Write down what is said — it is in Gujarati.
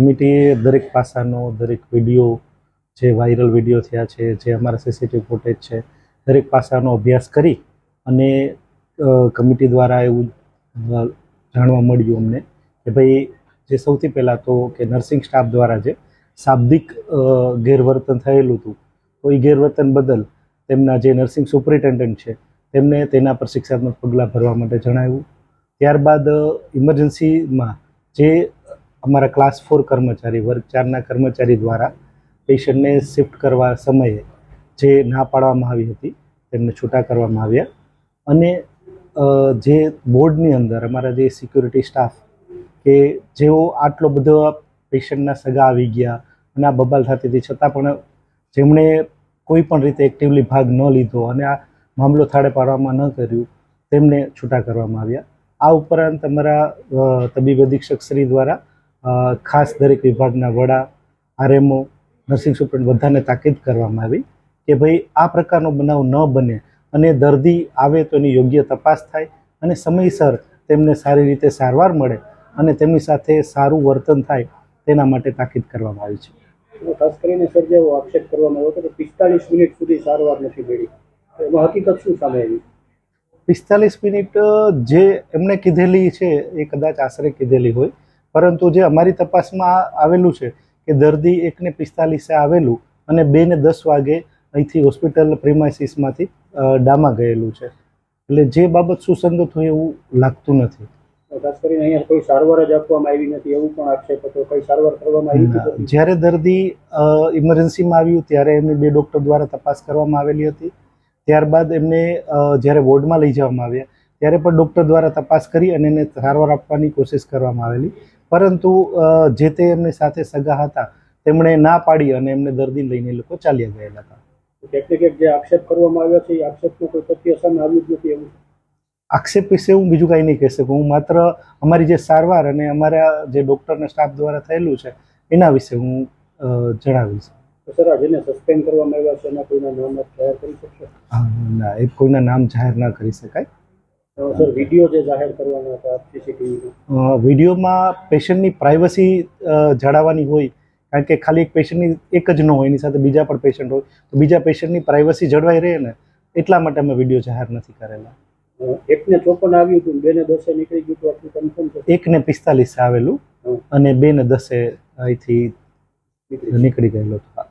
કમિટીએ દરેક પાસાનો, દરેક વિડીયો, જે વાયરલ વિડીયો થયા છે, જે અમારા સીસીટીવી ફૂટેજ છે, દરેક પાસાનો અભ્યાસ કરી અને કમિટી દ્વારા એવું જાણવા મળ્યું અમને કે ભાઈ જે સૌથી પહેલાં તો કે નર્સિંગ સ્ટાફ દ્વારા જે શાબ્દિક ગેરવર્તન થયેલું હતું, તો એ ગેરવર્તન બદલ તેમના જે નર્સિંગ સુપરિન્ટેન્ડન્ટ છે તેમને તેના પર શિક્ષાત્મક પગલાં ભરવા માટે જણાવ્યું. ત્યારબાદ ઇમરજન્સીમાં જે અમારા ક્લાસ 4 કર્મચારી, વર્ગ 4ના કર્મચારી દ્વારા પેશન્ટને શિફ્ટ કરવા સમયે જે ના પાડવામાં આવી હતી તેમને છૂટા કરવામાં આવ્યા. અને જે બોર્ડની અંદર અમારા જે સિક્યુરિટી સ્ટાફ કે જેઓ આટલો બધો પેશન્ટના સગા આવી ગયા અને આ બબાલ થતી હતી છતાં પણ જેમણે કોઈ પણ રીતે એક્ટિવલી ભાગ ન લીધો અને આ મામલો થાળે પાડવામાં ન કર્યું તેમને છૂટા કરવામાં આવ્યા. આ ઉપરાંત અમારા તબીબ અધિક્ષક શ્રી દ્વારા ખાસ દરેક વિભાગના વડા, આરએમઓ, નર્સિંગ સુપ્રિન્ટ બધાને તાકીદ કરવામાં આવી કે ભાઈ આ પ્રકારનો બનાવ ન બને અને દર્દી આવે તો એની યોગ્ય તપાસ થાય અને સમયસર તેમને સારી રીતે સારવાર મળે અને તેમની સાથે સારું વર્તન થાય તેના માટે તાકીદ કરવામાં આવી છે. ખાસ કરીને સર જે આક્ષેપ કરવામાં આવ્યો કે 45 મિનિટ સુધી સારવાર નથી મળી, એમાં હકીકત શું સામે આવી? 45 મિનિટ જે એમણે કીધેલી છે એ કદાચ આશરે કીધેલી હોય, પરંતુ જે અમારી તપાસમાં આવેલું છે કે દર્દી 1:45 આવેલું અને 2:10 વાગે અહીંથી હોસ્પિટલ પ્રિમાઇસીસમાંથી ડામા ગયેલું છે. એટલે જે બાબત સુસંગત હોય એવું લાગતું નથી. ખાસ કરીને અહીંયા કોઈ સારવાર જ આપવામાં આવી નથી એવું પણ આક્ષેપ હતો. કઈ સારવાર કરવામાં આવી હતી? જ્યારે દર્દી ઇમરજન્સીમાં આવ્યું ત્યારે એમની 2 ડૉક્ટર દ્વારા તપાસ કરવામાં આવેલી હતી. ત્યારબાદ એમને જ્યારે વોર્ડમાં લઈ જવામાં આવ્યા ત્યારે પણ ડૉક્ટર દ્વારા તપાસ કરી અને એને સારવાર આપવાની કોશિશ કરવામાં આવેલી, પરંતુ જે તે એમની સાથે સગા હતા તેમણે ના પાડી અને એમને દર્દી લઈને એ લોકો ચાલ્યા ગયેલા હતા. ટેકનિક જે આક્ષેપ કરવામાં આવ્યો છે એ આક્ષેપનું કોઈ તથ્ય સામે આવ્યું જ નથી એવું? આક્ષેપ વિશે હું બીજું કાંઈ નહીં કહી શકું. હું માત્ર અમારી જે સારવાર અને અમારા જે ડૉક્ટરના સ્ટાફ દ્વારા થયેલું છે એના વિશે હું જણાવીશ. સર, જેને સસ્પેન્ડ કરવામાં આવ્યા છે એના કોઈના નામ જાહેર કરી શકશો? ના, એ કોઈના નામ જાહેર ના કરી શકાય. સર, વિડીયો જે જાહેર કરવાના હતા સીસીટીવી વિડીયોમાં પેશન્ટની પ્રાઇવસી જાળવવાની હોય, કારણ કે ખાલી એક પેશન્ટની એક જ ન હોય, એની સાથે બીજા પણ પેશન્ટ હોય તો બીજા પેશન્ટની પ્રાઇવસી જળવાઈ રહે ને એટલા માટે અમે વિડીયો જાહેર નથી કરેલા. 1:54 આવ્યું હતું, 2:10 નીકળી ગયું હતું, આટલું કન્ફર્મ છે? 1:45 આવેલું અને 2:10 અહીંથી નીકળી ગયેલો હતો.